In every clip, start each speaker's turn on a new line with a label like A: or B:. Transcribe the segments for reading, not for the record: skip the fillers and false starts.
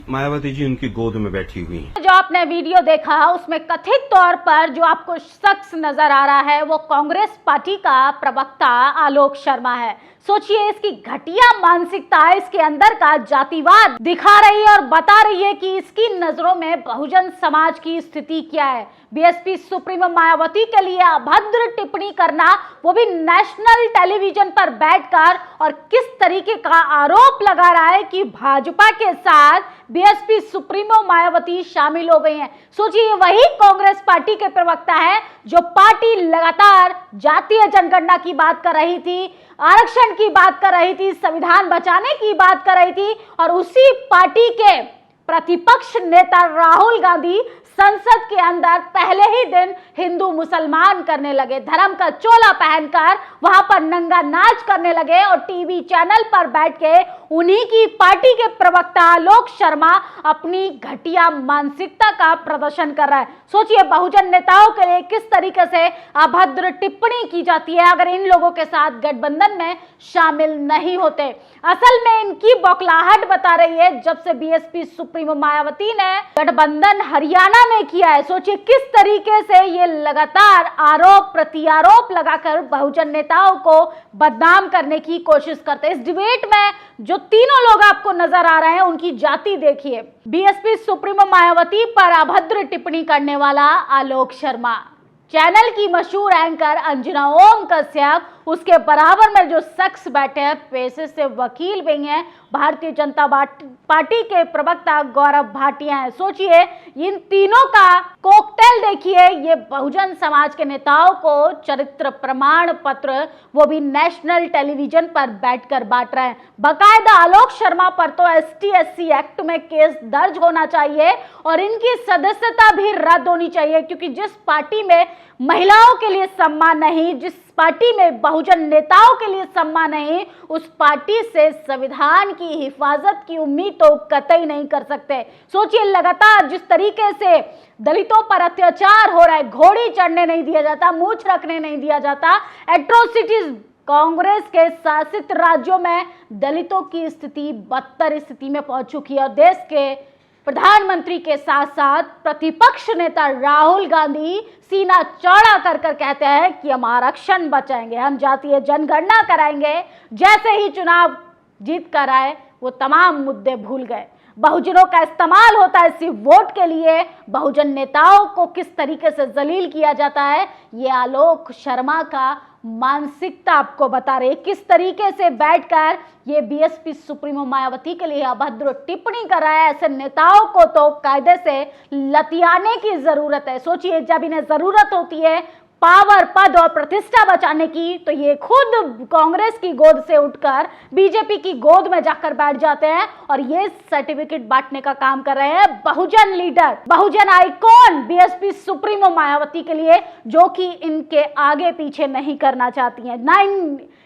A: मायावती जी उनकी गोद में बैठी हुई हैं।
B: जो आपने वीडियो देखा उसमें कथित तौर पर जो आपको शख्स नजर आ रहा है वो कांग्रेस पार्टी का प्रवक्ता आलोक शर्मा है। सोचिए, इसकी घटिया मानसिकता इसके अंदर का जातिवाद दिखा रही है और बता रही है कि इसकी नजरों में बहुजन समाज की स्थिति क्या है। बीएसपी सुप्रीमो मायावती के लिए अभद्र टिप्पणी करना, वो भी नेशनल टेलीविजन पर बैठकर, और किस तरीके का आरोप लगा रहा है कि भाजपा के साथ बीएसपी सुप्रीमो मायावती शामिल हो गई हैं। सोचिए, वही कांग्रेस पार्टी के प्रवक्ता है जो पार्टी लगातार जातीय जनगणना की बात कर रही थी, आरक्षण की बात कर रही थी, संविधान बचाने की बात कर रही थी, और उसी पार्टी के प्रतिपक्ष नेता राहुल गांधी संसद के अंदर पहले ही दिन हिंदू मुसलमान करने लगे, धर्म का चोला पहनकर वहां पर नंगा नाच करने लगे, और टीवी चैनल पर बैठ के उन्हीं की पार्टी के प्रवक्ता आलोक शर्मा अपनी घटिया मानसिकता का प्रदर्शन कर रहा है। सोचिए, बहुजन नेताओं के लिए किस तरीके से अभद्र टिप्पणी की जाती है अगर इन लोगों के साथ गठबंधन में शामिल नहीं होते। असल में इनकी बौखलाहट बता रही है जब से बीएसपी सुप्रीमो मायावती ने गठबंधन हरियाणा में किया है। सोचिए किस तरीके से ये लगातार आरोप प्रत्यारोप लगाकर बहुजन नेताओं को बदनाम करने की कोशिश करते हैं। इस डिबेट में जो तीनों लोग आपको नजर आ रहे हैं उनकी जाति देखिए। बीएसपी सुप्रीमो मायावती पर अभद्र टिप्पणी करने वाला आलोक शर्मा, चैनल की मशहूर एंकर अंजना ओम कश्यप, उसके बराबर में जो शख्स बैठे हैं पेशे से वकील भी हैं, भारतीय जनता पार्टी के प्रवक्ता गौरव भाटिया हैं। सोचिए, इन तीनों का कॉकटेल देखिए। ये बहुजन समाज के नेताओं को चरित्र प्रमाण पत्र वो भी नेशनल टेलीविजन पर बैठकर बांट रहे हैं। बाकायदा आलोक शर्मा पर तो ST/SC एक्ट में केस दर्ज होना चाहिए और इनकी सदस्यता भी रद्द होनी चाहिए, क्योंकि जिस पार्टी में महिलाओं के लिए सम्मान नहीं, जिस पार्टी में बहुजन नेताओं के लिए सम्मान नहीं, उस पार्टी से संविधान की हिफाजत की उम्मीद तो कतई नहीं कर सकते। सोचिए, लगातार जिस तरीके से दलितों पर अत्याचार हो रहा है, घोड़ी चढ़ने नहीं दिया जाता, मूंछ रखने नहीं दिया जाता, एट्रोसिटीज, कांग्रेस के शासित राज्यों में दलितों की स्थिति बदतर स्थिति में पहुंच चुकी है। और देश के प्रधानमंत्री के साथ साथ प्रतिपक्ष नेता राहुल गांधी सीना चौड़ा कर कर कहते हैं कि हम आरक्षण बचाएंगे, हम जातीय जनगणना कराएंगे। जैसे ही चुनाव जीत कर आए वो तमाम मुद्दे भूल गए। बहुजनों का इस्तेमाल होता है सिर्फ वोट के लिए। बहुजन नेताओं को किस तरीके से जलील किया जाता है, ये आलोक शर्मा का मानसिकता आपको बता रहे। किस तरीके से बैठकर ये बीएसपी सुप्रीमो मायावती के लिए अभद्र टिप्पणी कर रहा है। ऐसे नेताओं को तो कायदे से लतियाने की जरूरत है। सोचिए, जब इन्हें जरूरत होती है पावर, पद और प्रतिष्ठा बचाने की, तो ये खुद कांग्रेस की गोद से उठकर बीजेपी की गोद में जाकर बैठ जाते हैं और ये सर्टिफिकेट बांटने का काम कर रहे हैं। बहुजन लीडर, बहुजन आइकॉन बीएसपी सुप्रीमो मायावती के लिए, जो कि इनके आगे पीछे नहीं करना चाहती हैं, ना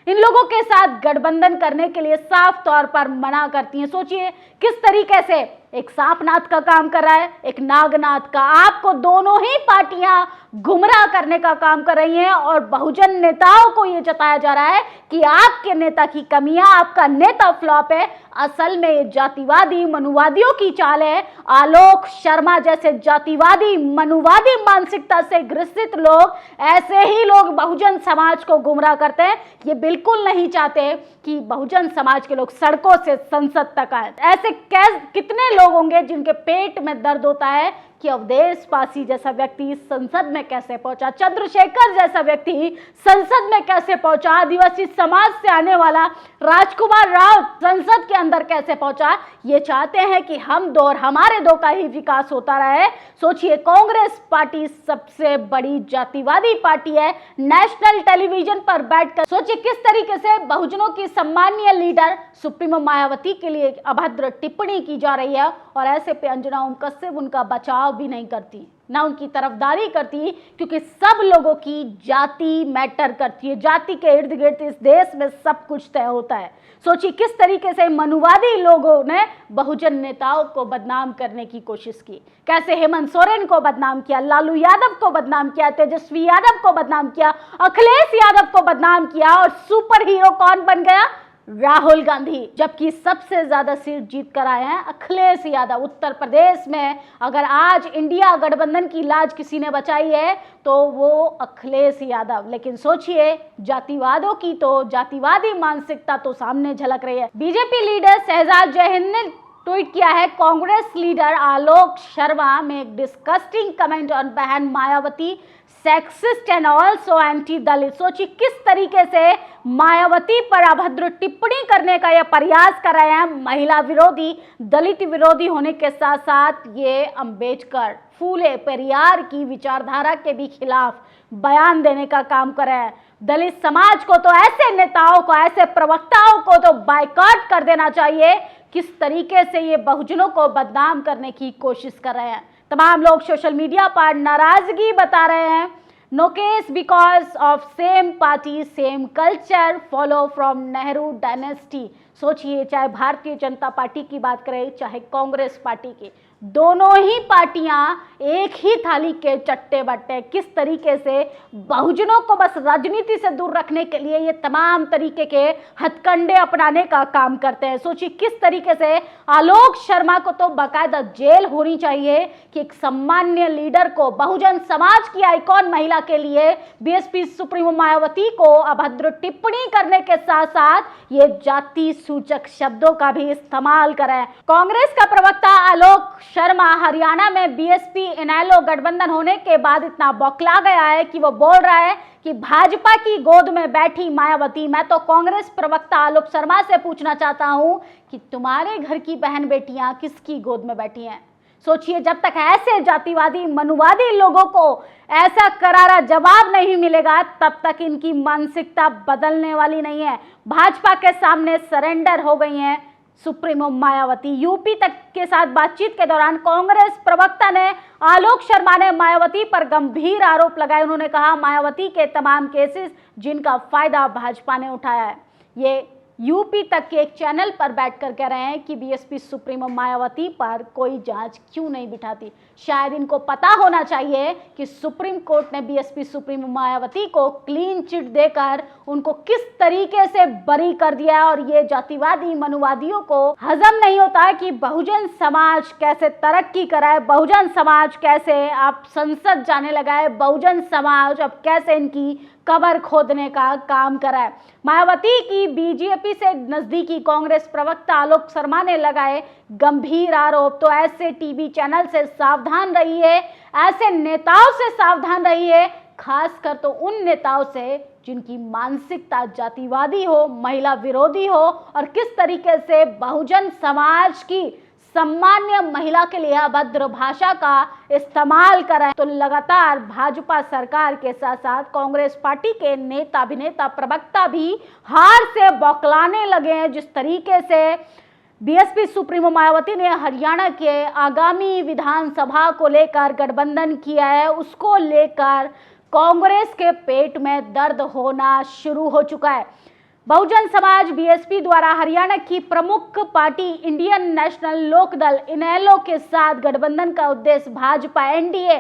B: इन लोगों के साथ गठबंधन करने के लिए साफ तौर पर मना करती हैं। सोचिए किस तरीके से एक सांपनाथ का काम कर रहा है, एक नागनाथ का। आपको दोनों ही पार्टियां गुमराह करने का काम कर रही हैं और बहुजन नेताओं को यह जताया जा रहा है कि आपके नेता की कमियां, आपका नेता फ्लॉप है। असल में ये जातिवादी मनुवादियों की चाल है। आलोक शर्मा जैसे जातिवादी मनुवादी मानसिकता से ग्रसित लोग, ऐसे ही लोग बहुजन समाज को गुमराह करते हैं। ये बिल्कुल नहीं चाहते कि बहुजन समाज के लोग सड़कों से संसद तक आए। ऐसे कितने लोग होंगे जिनके पेट में दर्द होता है कि अवधेश पासी जैसा व्यक्ति संसद में कैसे पहुंचा, चंद्रशेखर जैसा व्यक्ति संसद में कैसे पहुंचा, आदिवासी समाज से आने वाला राजकुमार राव संसद के अंदर कैसे पहुंचा। ये चाहते हैं कि हम दो और हमारे दो का ही विकास होता रहे। सोचिए, कांग्रेस पार्टी सबसे बड़ी जातिवादी पार्टी है। नेशनल टेलीविजन पर बैठकर सोचिए किस तरीके से बहुजनों की सम्मानीय लीडर सुप्रीमो मायावती के लिए अभद्र टिप्पणी की जा रही है और ऐसे पे अंजना ओम कश्यप उनका बचाव भी नहीं करती, ना उनकी तरफदारी करती, क्योंकि सब लोगों की जाति मैटर करती है। जाति के इर्द गिर्द इस देश में सब कुछ तय होता है। सोचिए किस तरीके से मनुवादी लोगों ने बहुजन नेताओं को बदनाम करने की कोशिश की, कैसे हेमंत सोरेन को बदनाम किया, लालू यादव को बदनाम किया, तेजस्वी यादव को बदनाम किया, अखिलेश यादव को बदनाम किया, और सुपर हीरो कौन बन गया? राहुल गांधी, जबकि सबसे ज्यादा सीट जीत कर आए हैं अखिलेश यादव। उत्तर प्रदेश में अगर आज इंडिया गठबंधन की लाज किसी ने बचाई है तो वो अखिलेश यादव। लेकिन सोचिए, जातिवादों की तो जातिवादी मानसिकता तो सामने झलक रही है। बीजेपी लीडर शहजाद जयहिंद ने ट्वीट किया है, कांग्रेस लीडर आलोक शर्मा में एक डिस्कस्टिंग कमेंट ऑन बहन Mayawati, sexist and also anti Dalit. सोचिए किस तरीके से मायावती पर अभद्र टिप्पणी करने का यह प्रयास कर रहे हैं। महिला विरोधी, दलित विरोधी होने के साथ साथ ये अंबेडकर, फूले पेरियार की विचारधारा के भी खिलाफ बयान देने का काम कर रहे हैं। दलित समाज को तो, ऐसे नेताओं को, ऐसे प्रवक्ताओं को तो बायकॉट कर देना चाहिए। किस तरीके से ये बहुजनों को बदनाम करने की कोशिश कर रहे हैं। तमाम लोग सोशल मीडिया पर नाराजगी बता रहे हैं। No case because of same party same culture follow from Nehru dynasty. सोचिए, चाहे भारतीय जनता पार्टी की बात करें चाहे कांग्रेस पार्टी की, दोनों ही पार्टियां एक ही थाली के चट्टे बट्टे। किस तरीके से बहुजनों को बस राजनीति से दूर रखने के लिए ये तमाम तरीके के हथकंडे अपनाने का काम करते हैं। सोचिए किस तरीके से आलोक शर्मा को तो बाकायदा जेल होनी चाहिए कि एक सम्मान्य लीडर को, बहुजन समाज की आइकॉन महिला के लिए बीएसपी सुप्रीमो मायावती को अभद्र टिप्पणी करने के साथ साथ ये जाति सूचक शब्दों का भी इस्तेमाल करें। कांग्रेस का प्रवक्ता आलोक शर्मा हरियाणा में बीएसपी इनेलो गठबंधन होने के बाद इतना बौखला गया है कि वो बोल रहा है कि भाजपा की गोद में बैठी मायावती। मैं तो कांग्रेस प्रवक्ता आलोक शर्मा से पूछना चाहता हूं कि तुम्हारे घर की बहन बेटियां किसकी गोद में बैठी हैं? सोचिए, जब तक ऐसे जातिवादी मनुवादी लोगों को ऐसा करारा जवाब नहीं मिलेगा तब तक इनकी मानसिकता बदलने वाली नहीं है। भाजपा के सामने सरेंडर हो गई हैं सुप्रीमो मायावती। यूपी तक के साथ बातचीत के दौरान कांग्रेस प्रवक्ता ने, आलोक शर्मा ने मायावती पर गंभीर आरोप लगाए। उन्होंने कहा, मायावती के तमाम केसेस जिनका फायदा भाजपा ने उठाया है। ये यूपी तक के एक चैनल पर बैठकर कह रहे हैं कि बीएसपी सुप्रीमो मायावती पर कोई जांच क्यों नहीं बिठाती। शायद इनको पता होना चाहिए कि सुप्रीम कोर्ट ने बीएसपी सुप्रीमो मायावती को क्लीन चिट देकर उनको किस तरीके से बरी कर दिया है। और ये जातिवादी मनुवादियों को हजम नहीं होता कि बहुजन समाज कैसे तरक्की कराए, बहुजन समाज कैसे आप संसद जाने लगा है, बहुजन समाज अब कैसे इनकी कबर खोदने का काम कराए। मायावती की बीजेपी से नजदीकी कांग्रेस प्रवक्ता आलोक शर्मा ने लगाए गंभीर आरोप। तो ऐसे टीवी चैनल से सावधान रहिए, ऐसे नेताओं से सावधान रहिए, खासकर तो उन नेताओं से जिनकी मानसिकता जातिवादी हो, महिला विरोधी हो और किस तरीके से बहुजन समाज की सम्मान्य महिला के लिए अभद्र भाषा का इस्तेमाल करें। तो लगातार भाजपा सरकार के साथ साथ कांग्रेस पार्टी के नेता, अभिनेता, प्रवक्ता भी हार से बौखलाने लगे हैं। जिस तरीके से बीएसपी सुप्रीमो मायावती ने हरियाणा के आगामी विधानसभा को लेकर गठबंधन किया है, उसको लेकर कांग्रेस के पेट में दर्द होना शुरू हो चुका है। बहुजन समाज बीएसपी द्वारा हरियाणा की प्रमुख पार्टी इंडियन नेशनल लोकदल इनेलो के साथ गठबंधन का उद्देश्य भाजपा, एनडीए,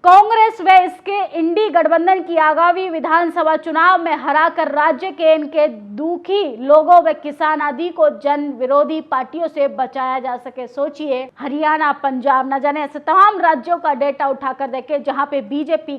B: कांग्रेस व इसके इंडी गठबंधन की आगामी विधानसभा चुनाव में हराकर राज्य के इनके दुखी लोगों व किसान आदि को जन विरोधी पार्टियों से बचाया जा सके। सोचिए, हरियाणा, पंजाब, न जाने ऐसे तमाम राज्यों का डेटा उठाकर देखें जहां पे बीजेपी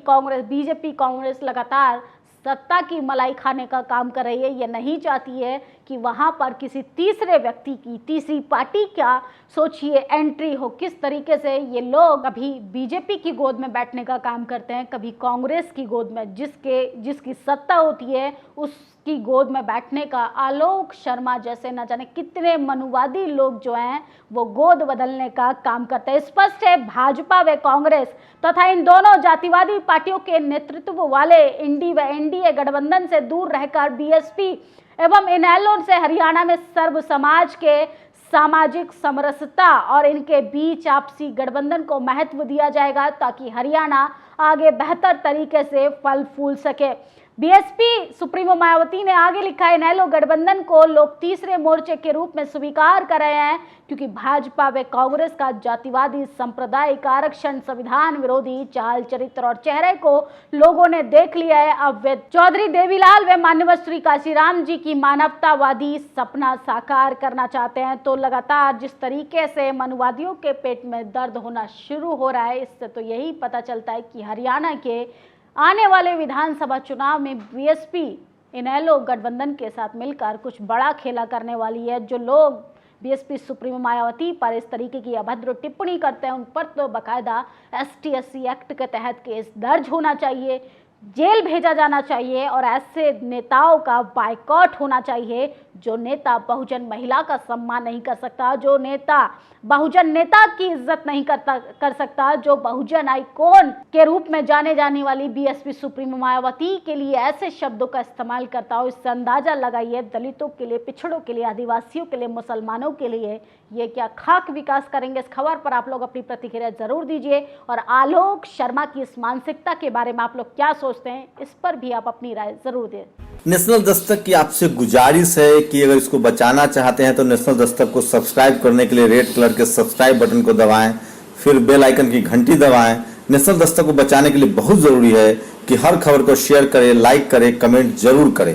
B: कांग्रेस लगातार सत्ता की मलाई खाने का काम कर रही है। ये नहीं चाहती है कि वहां पर किसी तीसरे व्यक्ति की, तीसरी पार्टी का, सोचिए, एंट्री हो। किस तरीके से ये लोग कभी बीजेपी की गोद में बैठने का काम करते हैं, कभी कांग्रेस की गोद में, जिसकी सत्ता होती है उसकी गोद में बैठने का आलोक शर्मा जैसे न जाने कितने मनुवादी लोग जो हैं वो गोद बदलने का काम करते हैं। स्पष्ट है, भाजपा व कांग्रेस तथा इन दोनों जातिवादी पार्टियों के नेतृत्व वाले इंडी व एनडीए गठबंधन से दूर रहकर बीएसपी एवं इनेलो से हरियाणा में सर्व समाज के सामाजिक समरसता और इनके बीच आपसी गठबंधन को महत्व दिया जाएगा ताकि हरियाणा आगे बेहतर तरीके से फल फूल सके। बीएसपी सुप्रीमो मायावती ने आगे लिखा है, इनेलो गठबंधन को लोग तीसरे मोर्चे के रूप में स्वीकार कर रहे हैं क्योंकि भाजपा व कांग्रेस का जातिवादी, सांप्रदायिक, आरक्षण, संविधान विरोधी चाल चरित्र और चेहरे को लोगों ने देख लिया है। अब वे चौधरी देवीलाल व मान्यवर श्री काशीराम जी की मानवतावादी सपना साकार करना चाहते हैं। तो लगातार जिस तरीके से मनुवादियों के पेट में दर्द होना शुरू हो रहा है, इससे तो यही पता चलता है कि हरियाणा के आने वाले विधानसभा चुनाव में बीएसपी इनेलो गठबंधन के साथ मिलकर कुछ बड़ा खेला करने वाली है। जो लोग बीएसपी सुप्रीमो मायावती पर इस तरीके की अभद्र टिप्पणी करते हैं, उन पर तो बाकायदा ST/SC एक्ट के तहत केस दर्ज होना चाहिए, जेल भेजा जाना चाहिए और ऐसे नेताओं का बायकॉट होना चाहिए जो नेता बहुजन महिला का सम्मान नहीं कर सकता, जो नेता बहुजन नेता की इज्जत नहीं कर सकता, जो बहुजन आइकॉन के रूप में जाने जाने वाली बीएसपी सुप्रीमो मायावती के लिए ऐसे शब्दों का इस्तेमाल करता हो। इससे अंदाजा लगाइए दलितों के लिए, पिछड़ों के लिए, आदिवासियों के लिए, मुसलमानों के लिए ये क्या खाक विकास करेंगे। इस खबर पर आप लोग अपनी प्रतिक्रिया जरूर दीजिए और आलोक शर्मा की इस मानसिकता के बारे में आप लोग क्या सोचते हैं, इस पर भी आप अपनी राय जरूर दें।
C: नेशनल दस्तक की आपसे गुजारिश है कि अगर इसको बचाना चाहते हैं तो नेशनल दस्तक को सब्सक्राइब करने के लिए रेड कलर के सब्सक्राइब बटन को दबाएं, फिर बेल आइकन की घंटी दबाएं। नेशनल दस्तक को बचाने के लिए बहुत जरूरी है कि हर खबर को शेयर करें, लाइक करें, कमेंट जरूर करें।